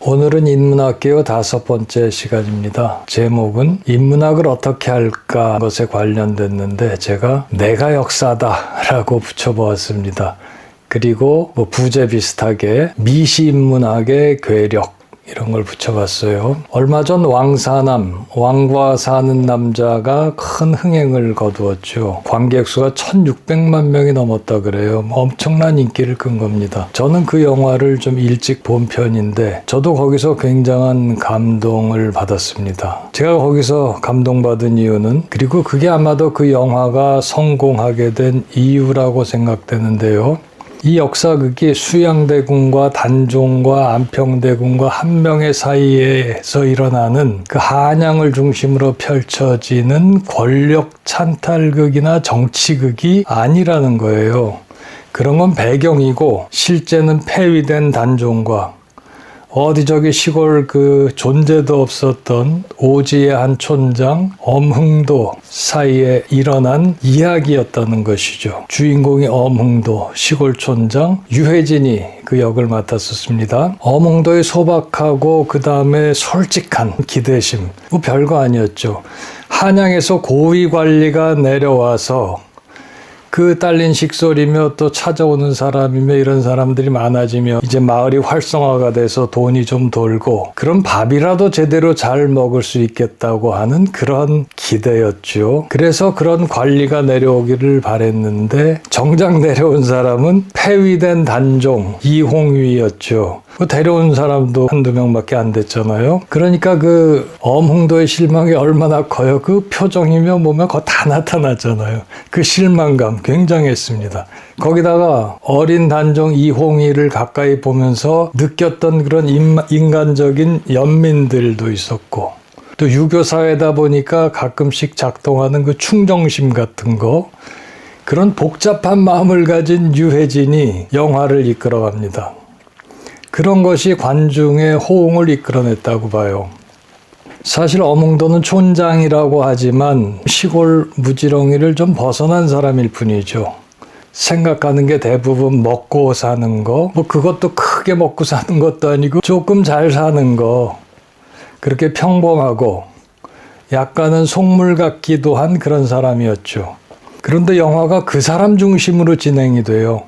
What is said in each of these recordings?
오늘은 인문학개요 5번째 시간입니다. 제목은 인문학을 어떻게 할까 것에 관련됐는데 제가 내가 역사다 라고 붙여보았습니다. 그리고 부제 비슷하게 미시인문학의 괴력 이런 걸 붙여봤어요. 얼마 전 왕사남, 왕과 사는 남자가 큰 흥행을 거두었죠. 관객 수가 1600만 명이 넘었다 그래요. 엄청난 인기를 끈 겁니다. 저는 그 영화를 좀 일찍 본 편인데 저도 거기서 굉장한 감동을 받았습니다. 제가 거기서 감동받은 이유는, 그리고 그게 아마도 그 영화가 성공하게 된 이유라고 생각되는데요. 이 역사극이 수양대군과 단종과 안평대군과 한명회 사이에서 일어나는 그 한양을 중심으로 펼쳐지는 권력 찬탈극이나 정치극이 아니라는 거예요. 그런 건 배경이고 실제는 폐위된 단종과 어디 저기 시골 그 존재도 없었던 오지의 한 촌장 엄흥도 사이에 일어난 이야기였다는 것이죠. 주인공이 엄흥도 시골 촌장 유해진이 그 역을 맡았었습니다. 엄흥도의 소박하고 그 다음에 솔직한 기대심, 뭐 별거 아니었죠. 한양에서 고위 관리가 내려와서 그 딸린 식솔이며 또 찾아오는 사람이며 이런 사람들이 많아지며 이제 마을이 활성화가 돼서 돈이 좀 돌고 그럼 밥이라도 제대로 잘 먹을 수 있겠다고 하는 그런 기대였죠. 그래서 그런 관리가 내려오기를 바랬는데 정작 내려온 사람은 폐위된 단종 이홍위였죠. 데려온 사람도 한두 명밖에 안 됐잖아요. 그러니까 그 엄흥도의 실망이 얼마나 커요. 그 표정이며 뭐며 그거 다 나타났잖아요. 그 실망감 굉장했습니다. 거기다가 어린 단종 이홍희를 가까이 보면서 느꼈던 그런 인간적인 연민들도 있었고, 또 유교사회다 보니까 가끔씩 작동하는 그 충정심 같은 거, 그런 복잡한 마음을 가진 유해진이 영화를 이끌어갑니다. 그런 것이 관중의 호응을 이끌어냈다고 봐요. 사실 엄흥도는 촌장이라고 하지만 시골 무지렁이를 좀 벗어난 사람일 뿐이죠. 생각하는 게 대부분 먹고 사는 거, 그것도 크게 먹고 사는 것도 아니고 조금 잘 사는 거, 그렇게 평범하고 약간은 속물 같기도 한 그런 사람이었죠. 그런데 영화가 그 사람 중심으로 진행이 돼요.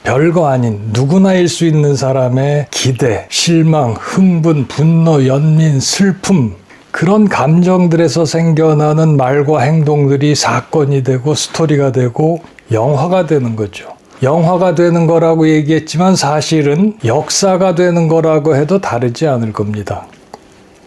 별거 아닌 누구나 일 수 있는 사람의 기대, 실망, 흥분, 분노, 연민, 슬픔, 그런 감정들에서 생겨나는 말과 행동들이 사건이 되고 스토리가 되고 영화가 되는 거죠. 영화가 되는 거라고 얘기했지만 사실은 역사가 되는 거라고 해도 다르지 않을 겁니다.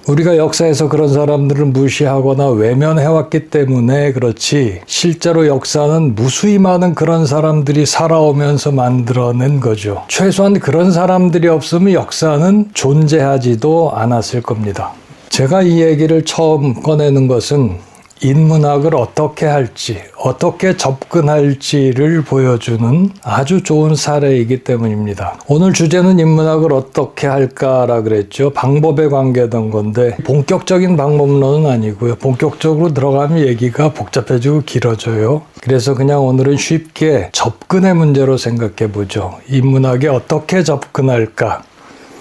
우리가 역사에서 그런 사람들을 무시하거나 외면해왔기 때문에 그렇지, 실제로 역사는 무수히 많은 그런 사람들이 살아오면서 만들어낸 거죠. 최소한 그런 사람들이 없으면 역사는 존재하지도 않았을 겁니다. 제가 이 얘기를 처음 꺼내는 것은 인문학을 어떻게 할지, 어떻게 접근할지를 보여주는 아주 좋은 사례이기 때문입니다. 오늘 주제는 인문학을 어떻게 할까라 그랬죠. 방법에 관계된 건데 본격적인 방법론은 아니고요. 본격적으로 들어가면 얘기가 복잡해지고 길어져요. 그래서 그냥 오늘은 쉽게 접근의 문제로 생각해 보죠. 인문학에 어떻게 접근할까?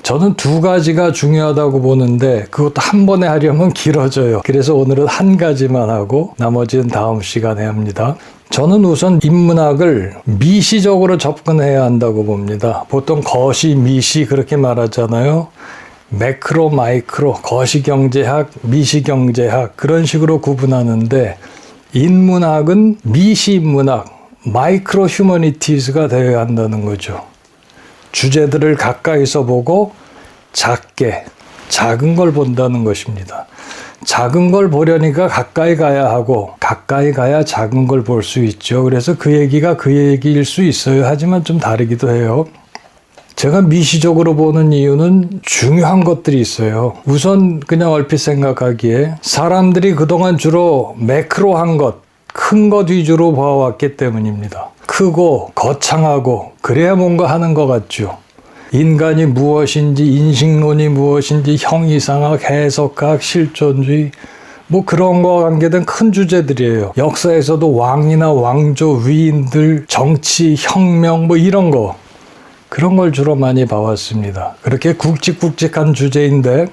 저는 두 가지가 중요하다고 보는데 그것도 한 번에 하려면 길어져요. 그래서 오늘은 한 가지만 하고 나머지는 다음 시간에 합니다. 저는 우선 인문학을 미시적으로 접근해야 한다고 봅니다. 보통 거시, 미시 그렇게 말하잖아요. 매크로, 마이크로, 거시경제학, 미시경제학 그런 식으로 구분하는데, 인문학은 미시인문학, 마이크로 휴머니티즈가 되어야 한다는 거죠. 주제들을 가까이서 보고 작게, 작은 걸 본다는 것입니다. 작은 걸 보려니까 가까이 가야 하고 가까이 가야 작은 걸 볼 수 있죠. 그래서 그 얘기가 그 얘기일 수 있어요. 하지만 좀 다르기도 해요. 제가 미시적으로 보는 이유는 중요한 것들이 있어요. 우선 그냥 얼핏 생각하기에 사람들이 그동안 주로 매크로한 것, 큰 것 위주로 봐왔기 때문입니다. 크고 거창하고 그래야 뭔가 하는 것 같죠. 인간이 무엇인지, 인식론이 무엇인지, 형이상학, 해석학, 실존주의 뭐 그런 거와 관계된 큰 주제들이에요. 역사에서도 왕이나 왕조, 위인들, 정치, 혁명 뭐 이런 거, 그런 걸 주로 많이 봐왔습니다. 그렇게 굵직굵직한 주제인데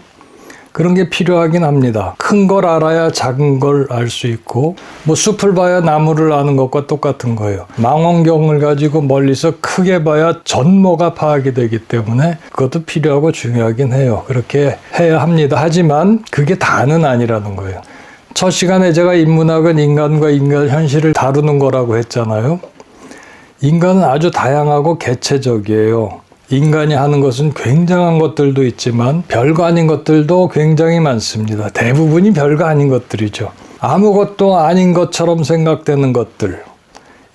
그런 게 필요하긴 합니다. 큰 걸 알아야 작은 걸 알 수 있고, 뭐 숲을 봐야 나무를 아는 것과 똑같은 거예요. 망원경을 가지고 멀리서 크게 봐야 전모가 파악이 되기 때문에 그것도 필요하고 중요하긴 해요. 그렇게 해야 합니다. 하지만 그게 다는 아니라는 거예요. 첫 시간에 제가 인문학은 인간과 인간 현실을 다루는 거라고 했잖아요. 인간은 아주 다양하고 개체적이에요. 인간이 하는 것은 굉장한 것들도 있지만 별거 아닌 것들도 굉장히 많습니다. 대부분이 별거 아닌 것들이죠. 아무것도 아닌 것처럼 생각되는 것들.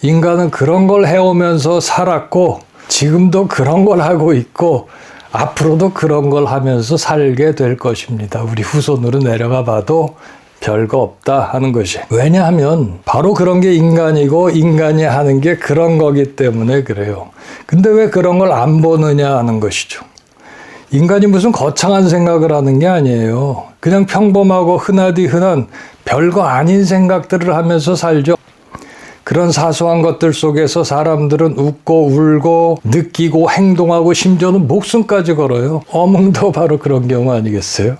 인간은 그런 걸 해오면서 살았고 지금도 그런 걸 하고 있고 앞으로도 그런 걸 하면서 살게 될 것입니다. 우리 후손으로 내려가 봐도 별거 없다 하는 것이. 왜냐하면 바로 그런 게 인간이고 인간이 하는 게 그런 거기 때문에 그래요. 근데 왜 그런 걸 안 보느냐 하는 것이죠. 인간이 무슨 거창한 생각을 하는 게 아니에요. 그냥 평범하고 흔하디 흔한 별거 아닌 생각들을 하면서 살죠. 그런 사소한 것들 속에서 사람들은 웃고 울고 느끼고 행동하고 심지어는 목숨까지 걸어요. 어몽도 바로 그런 경우 아니겠어요?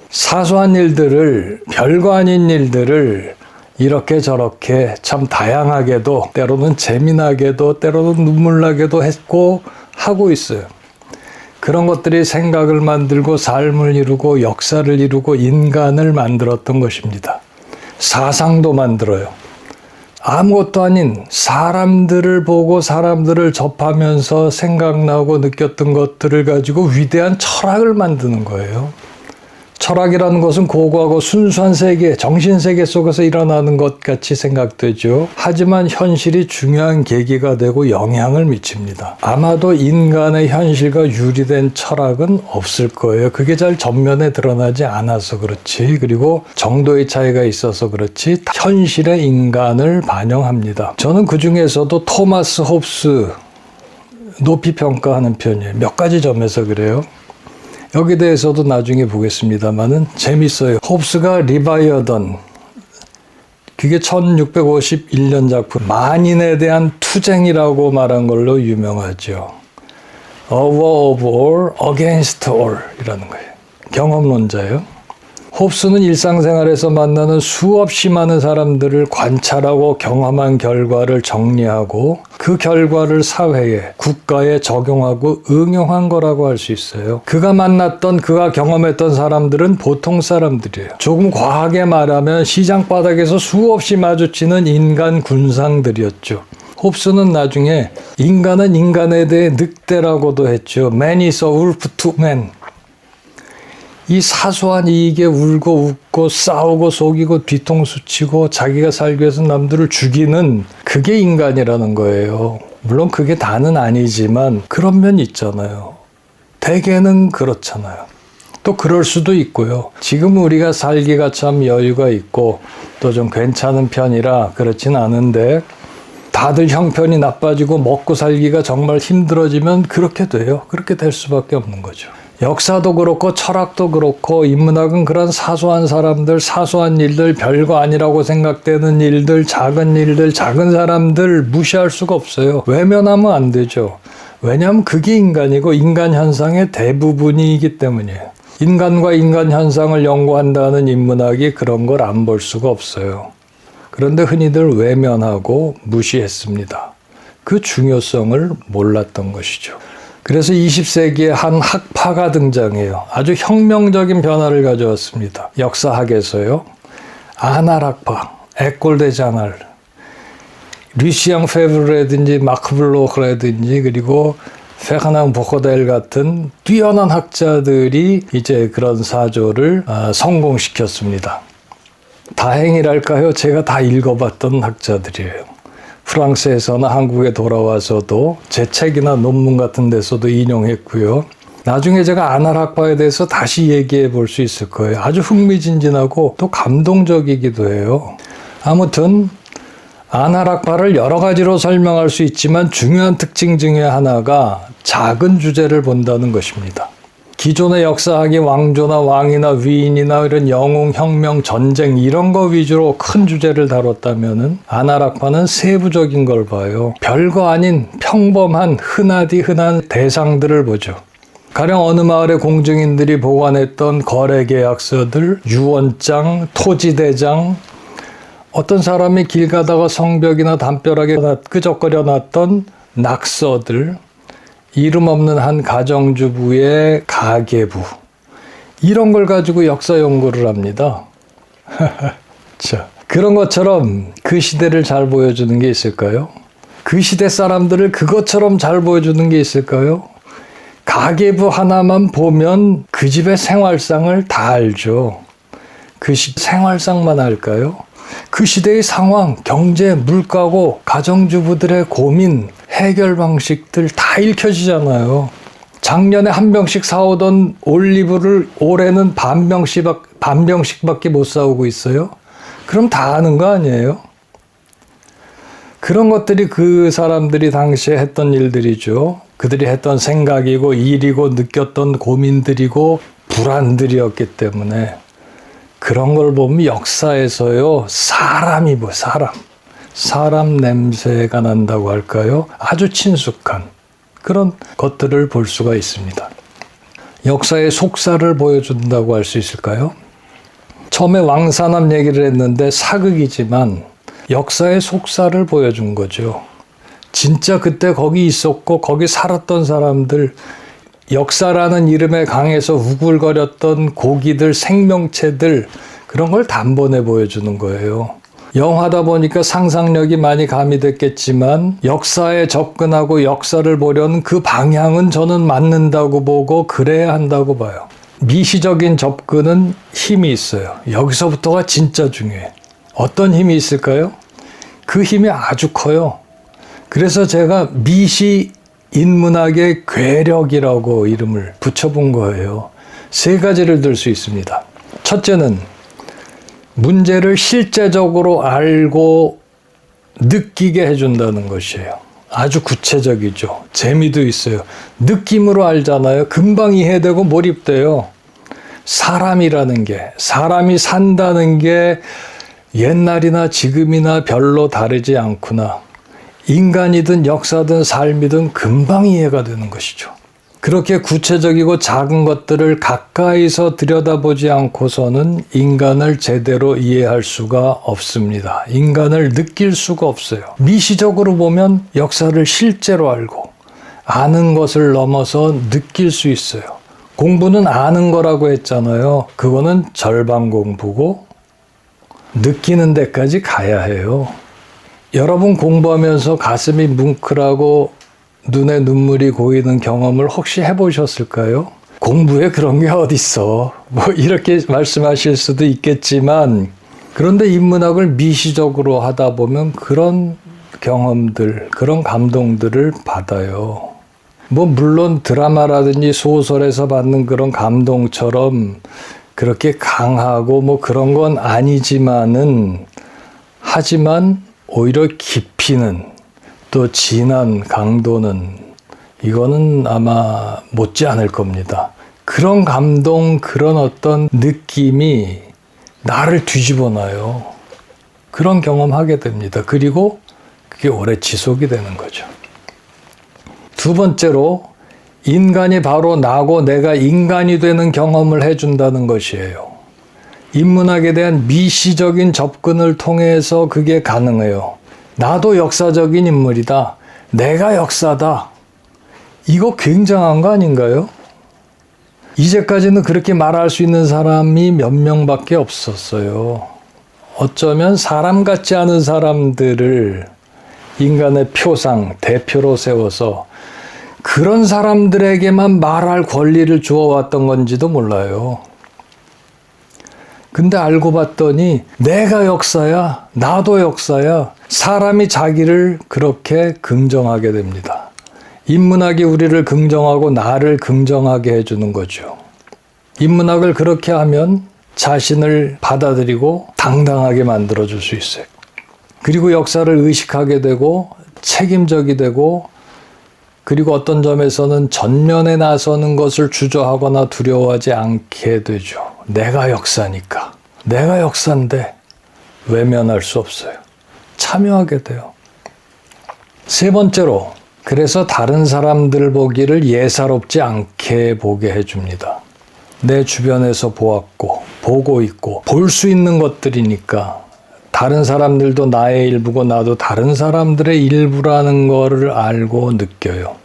사소한 일들을, 별거 아닌 일들을 이렇게 저렇게 참 다양하게도 때로는 재미나게도 때로는 눈물나게도 했고 하고 있어요. 그런 것들이 생각을 만들고 삶을 이루고 역사를 이루고 인간을 만들었던 것입니다. 사상도 만들어요. 아무것도 아닌 사람들을 보고 사람들을 접하면서 생각나고 느꼈던 것들을 가지고 위대한 철학을 만드는 거예요. 철학이라는 것은 고고하고 순수한 세계, 정신세계 속에서 일어나는 것 같이 생각되죠. 하지만 현실이 중요한 계기가 되고 영향을 미칩니다. 아마도 인간의 현실과 유리된 철학은 없을 거예요. 그게 잘 전면에 드러나지 않아서 그렇지, 그리고 정도의 차이가 있어서 그렇지 현실의 인간을 반영합니다. 저는 그 중에서도 토마스 홉스 높이 평가하는 편이에요. 몇 가지 점에서 그래요. 여기 대해서도 나중에 보겠습니다만은 재밌어요. 홉스가 리바이어던, 그게 1651년 작품, 만인에 대한 투쟁이라고 말한 걸로 유명하죠. A war of all against all 이라는 거예요. 경험론자예요. 홉스는 일상생활에서 만나는 수없이 많은 사람들을 관찰하고 경험한 결과를 정리하고 그 결과를 사회에, 국가에 적용하고 응용한 거라고 할 수 있어요. 그가 만났던, 그가 경험했던 사람들은 보통 사람들이에요. 조금 과하게 말하면 시장 바닥에서 수없이 마주치는 인간 군상들이었죠. 홉스는 나중에 인간은 인간에 대해 늑대라고도 했죠. Man is a wolf to man. 이 사소한 이익에 울고 웃고 싸우고 속이고 뒤통수 치고 자기가 살기 위해서 남들을 죽이는 그게 인간이라는 거예요. 물론 그게 다는 아니지만 그런 면이 있잖아요. 대개는 그렇잖아요. 또 그럴 수도 있고요. 지금 우리가 살기가 참 여유가 있고 또 좀 괜찮은 편이라 그렇진 않은데 다들 형편이 나빠지고 먹고 살기가 정말 힘들어지면 그렇게 돼요. 그렇게 될 수밖에 없는 거죠. 역사도 그렇고 철학도 그렇고 인문학은 그런 사소한 사람들, 사소한 일들, 별거 아니라고 생각되는 일들, 작은 사람들 무시할 수가 없어요. 외면하면 안 되죠. 왜냐하면 그게 인간이고 인간 현상의 대부분이기 때문이에요. 인간과 인간 현상을 연구한다는 인문학이 그런 걸 안 볼 수가 없어요. 그런데 흔히들 외면하고 무시했습니다. 그 중요성을 몰랐던 것이죠. 그래서 20세기에 한 학파가 등장해요. 아주 혁명적인 변화를 가져왔습니다. 역사학에서요. 아날학파, 에콜 데 자날, 류시앙 페브르라든지 마크 블로크라든지 그리고 페르낭 보코델 같은 뛰어난 학자들이 이제 그런 사조를 성공시켰습니다. 다행이랄까요? 제가 다 읽어봤던 학자들이에요. 프랑스에서나 한국에 돌아와서도 제 책이나 논문 같은 데서도 인용했고요. 나중에 제가 아날학파에 대해서 다시 얘기해 볼 수 있을 거예요. 아주 흥미진진하고 또 감동적이기도 해요. 아무튼 아날학파를 여러 가지로 설명할 수 있지만 중요한 특징 중에 하나가 작은 주제를 본다는 것입니다. 기존의 역사학이 왕조나 왕이나 위인이나 이런 영웅, 혁명, 전쟁 이런 거 위주로 큰 주제를 다뤘다면은 아나락파는 세부적인 걸 봐요. 별거 아닌 평범한 흔하디 흔한 대상들을 보죠. 가령 어느 마을의 공증인들이 보관했던 거래계약서들, 유언장, 토지대장, 어떤 사람이 길 가다가 성벽이나 담벼락에 끄적거려 놨던 낙서들, 이름 없는 한 가정주부의 가계부, 이런 걸 가지고 역사 연구를 합니다. 자, 그런 것처럼 그 시대를 잘 보여주는 게 있을까요? 그 시대 사람들을 그것처럼 잘 보여주는 게 있을까요? 가계부 하나만 보면 그 집의 생활상을 다 알죠. 그 생활상만 알까요? 그 시대의 상황, 경제, 물가고, 가정주부들의 고민, 해결 방식들 다 읽혀지잖아요. 작년에 한 병씩 사오던 올리브를 올해는 반 병씩밖에 못 사오고 있어요? 그럼 다 아는 거 아니에요? 그런 것들이 그 사람들이 당시에 했던 일들이죠. 그들이 했던 생각이고 일이고 느꼈던 고민들이고 불안들이었기 때문에 그런 걸 보면 역사에서요, 사람이 사람 냄새가 난다고 할까요? 아주 친숙한 그런 것들을 볼 수가 있습니다. 역사의 속살을 보여준다고 할 수 있을까요? 처음에 왕사남 얘기를 했는데 사극이지만 역사의 속살을 보여준 거죠. 진짜 그때 거기 있었고 거기 살았던 사람들, 역사라는 이름에 강해서 우글거렸던 고기들, 생명체들, 그런 걸 단번에 보여주는 거예요. 영화다 보니까 상상력이 많이 가미됐겠지만 역사에 접근하고 역사를 보려는 그 방향은 저는 맞는다고 보고 그래야 한다고 봐요. 미시적인 접근은 힘이 있어요. 여기서부터가 진짜 중요해. 어떤 힘이 있을까요? 그 힘이 아주 커요. 그래서 제가 미시 인문학의 괴력이라고 이름을 붙여본 거예요. 세 가지를 들 수 있습니다. 첫째는 문제를 실제적으로 알고 느끼게 해준다는 것이에요. 아주 구체적이죠. 재미도 있어요. 느낌으로 알잖아요. 금방 이해되고 몰입돼요. 사람이라는 게, 사람이 산다는 게 옛날이나 지금이나 별로 다르지 않구나. 인간이든 역사든 삶이든 금방 이해가 되는 것이죠. 그렇게 구체적이고 작은 것들을 가까이서 들여다보지 않고서는 인간을 제대로 이해할 수가 없습니다. 인간을 느낄 수가 없어요. 미시적으로 보면 역사를 실제로 알고 아는 것을 넘어서 느낄 수 있어요. 공부는 아는 거라고 했잖아요. 그거는 절반 공부고 느끼는 데까지 가야 해요. 여러분 공부하면서 가슴이 뭉클하고 눈에 눈물이 고이는 경험을 혹시 해보셨을까요? 공부에 그런 게 어딨어. 이렇게 말씀하실 수도 있겠지만, 그런데 인문학을 미시적으로 하다 보면 그런 경험들, 그런 감동들을 받아요. 물론 드라마라든지 소설에서 받는 그런 감동처럼 그렇게 강하고 그런 건 아니지만은, 하지만 오히려 깊이는, 또 진한 강도는 이거는 아마 못지 않을 겁니다. 그런 감동, 그런 어떤 느낌이 나를 뒤집어 놔요. 그런 경험하게 됩니다. 그리고 그게 오래 지속이 되는 거죠. 두 번째로 인간이 바로 나고 내가 인간이 되는 경험을 해준다는 것이에요. 인문학에 대한 미시적인 접근을 통해서 그게 가능해요. 나도 역사적인 인물이다. 내가 역사다. 이거 굉장한 거 아닌가요? 이제까지는 그렇게 말할 수 있는 사람이 몇 명밖에 없었어요. 어쩌면 사람 같지 않은 사람들을 인간의 표상, 대표로 세워서 그런 사람들에게만 말할 권리를 주어왔던 건지도 몰라요. 근데 알고 봤더니 내가 역사야, 나도 역사야. 사람이 자기를 그렇게 긍정하게 됩니다. 인문학이 우리를 긍정하고 나를 긍정하게 해주는 거죠. 인문학을 그렇게 하면 자신을 받아들이고 당당하게 만들어줄 수 있어요. 그리고 역사를 의식하게 되고 책임적이 되고 그리고 어떤 점에서는 전면에 나서는 것을 주저하거나 두려워하지 않게 되죠. 내가 역사니까. 내가 역사인데 외면할 수 없어요. 참여하게 돼요. 세 번째로, 그래서 다른 사람들 보기를 예사롭지 않게 보게 해줍니다. 내 주변에서 보았고 보고 있고 볼 수 있는 것들이니까 다른 사람들도 나의 일부고 나도 다른 사람들의 일부라는 거를 알고 느껴요.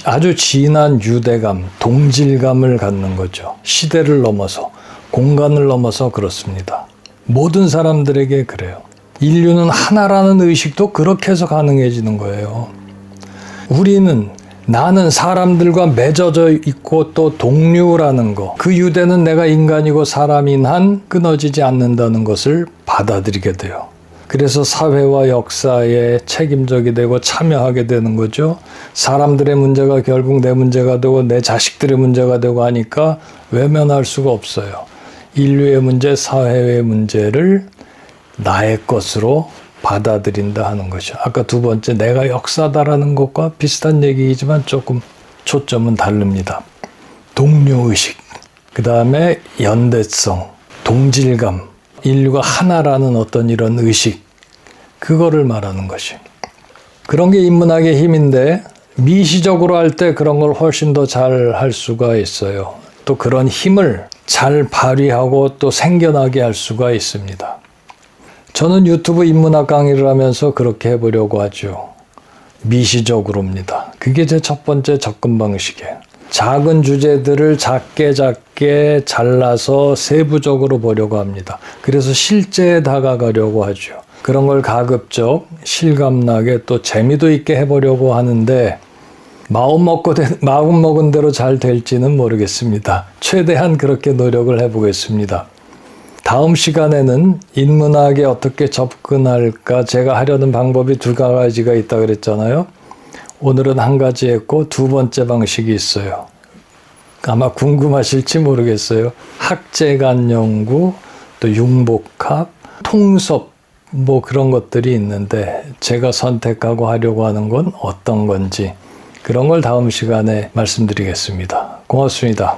아주 진한 유대감, 동질감을 갖는 거죠. 시대를 넘어서, 공간을 넘어서 그렇습니다. 모든 사람들에게 그래요. 인류는 하나라는 의식도 그렇게 해서 가능해지는 거예요. 나는 사람들과 맺어져 있고 또 동류라는 거, 그 유대는 내가 인간이고 사람인 한 끊어지지 않는다는 것을 받아들이게 돼요. 그래서 사회와 역사에 책임져게 되고 참여하게 되는 거죠. 사람들의 문제가 결국 내 문제가 되고 내 자식들의 문제가 되고 하니까 외면할 수가 없어요. 인류의 문제, 사회의 문제를 나의 것으로 받아들인다 하는 것이죠. 아까 두 번째, 내가 역사다라는 것과 비슷한 얘기이지만 조금 초점은 다릅니다. 동료의식, 그 다음에 연대성, 동질감, 인류가 하나라는 어떤 이런 의식, 그거를 말하는 것이. 그런 게 인문학의 힘인데 미시적으로 할 때 그런 걸 훨씬 더 잘 할 수가 있어요. 또 그런 힘을 잘 발휘하고 또 생겨나게 할 수가 있습니다. 저는 유튜브 인문학 강의를 하면서 그렇게 해보려고 하죠. 미시적으로입니다. 그게 제 첫 번째 접근 방식이에요. 작은 주제들을 작게 잘라서 세부적으로 보려고 합니다. 그래서 실제에 다가가려고 하죠. 그런 걸 가급적 실감나게 또 재미도 있게 해보려고 하는데 마음 먹은 대로 잘 될지는 모르겠습니다. 최대한 그렇게 노력을 해보겠습니다. 다음 시간에는 인문학에 어떻게 접근할까, 제가 하려는 방법이 두 가지가 있다 그랬잖아요. 오늘은 한 가지 했고 두 번째 방식이 있어요. 아마 궁금하실지 모르겠어요. 학제간 연구, 또 융복합, 통섭, 뭐 그런 것들이 있는데 제가 선택하고 하려고 하는 건 어떤 건지 그런 걸 다음 시간에 말씀드리겠습니다. 고맙습니다.